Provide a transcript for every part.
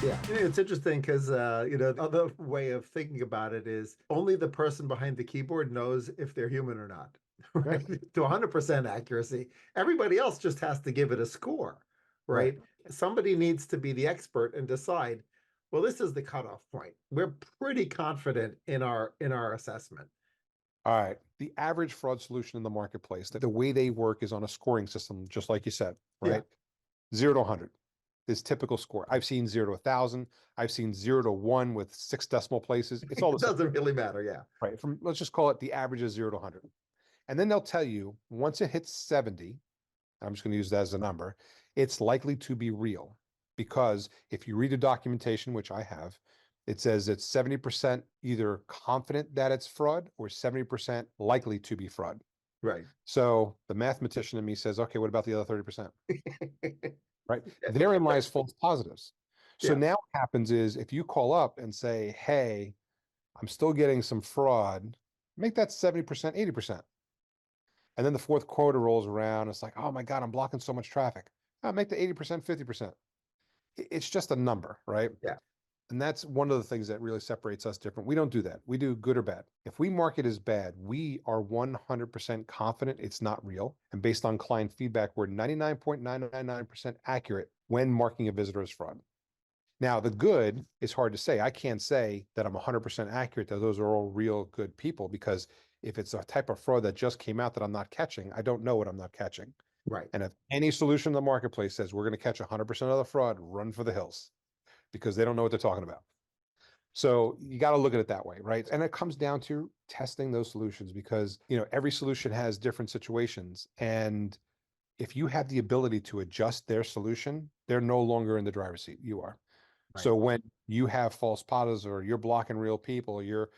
Yeah, it's interesting because the other way of thinking about it is only the person behind the keyboard knows if they're human or not, Right. right? To 100% accuracy. Everybody else just has to give it a score, Right. right? Somebody needs to be the expert and decide, well, this is the cutoff point. We're pretty confident in our assessment. All right. The average fraud solution in the marketplace, the way they work is on a scoring system, just like you said, Yeah, right? 0 to 100 is typical score. I've seen 0 to 1,000. I've seen 0 to 1 with 6 decimal places. It's all it the same, doesn't really matter. Yeah. right? From let's just call it the average is 0 to 100. And then they'll tell you once it hits 70, I'm just going to use that as a number, it's likely to be real. Because if you read the documentation, which I have, it says it's 70% either confident that it's fraud or 70% likely to be fraud. Right. So the mathematician in me says, okay, what about the other 30%? Right? Therein lies false positives. So Yeah. now what happens is if you call up and say, hey, I'm still getting some fraud, make that 70%, 80%. And then the fourth quarter rolls around. It's like, oh my God, I'm blocking so much traffic. I'll make the 80%, 50%. It's just a number, right? Yeah. And that's one of the things that really separates us different. We don't do that. We do good or bad. If we mark it as bad, we are 100% confident it's not real. And based on client feedback, we're 99.999% accurate when marking a visitor as fraud. Now, the good is hard to say. I can't say that I'm 100% accurate that those are all real good people because if it's a type of fraud that just came out that I'm not catching, I don't know what I'm not catching. Right. And if any solution in the marketplace says we're going to catch 100% of the fraud, run for the hills because they don't know what they're talking about. So you got to look at it that way, right? And it comes down to testing those solutions because, every solution has different situations. And if you have the ability to adjust their solution, they're no longer in the driver's seat. You are. Right. So when you have false positives or you're blocking real people, or you're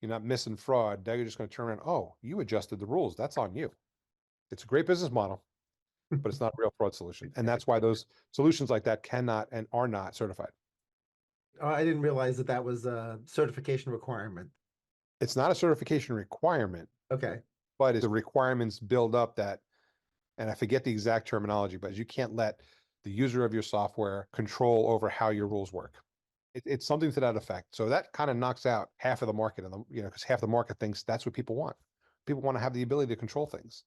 not missing fraud, they're just going to turn around. Oh, you adjusted the rules. That's on you. It's a great business model, but it's not a real fraud solution. And that's why those solutions like that cannot and are not certified. Oh, I didn't realize that that was a certification requirement. It's not a certification requirement, Okay. but the requirements build up that, and I forget the exact terminology, but you can't let the user of your software control over how your rules work. It's something to that effect. So that kind of knocks out half of the market, and because half the market thinks that's what people want. People want to have the ability to control things.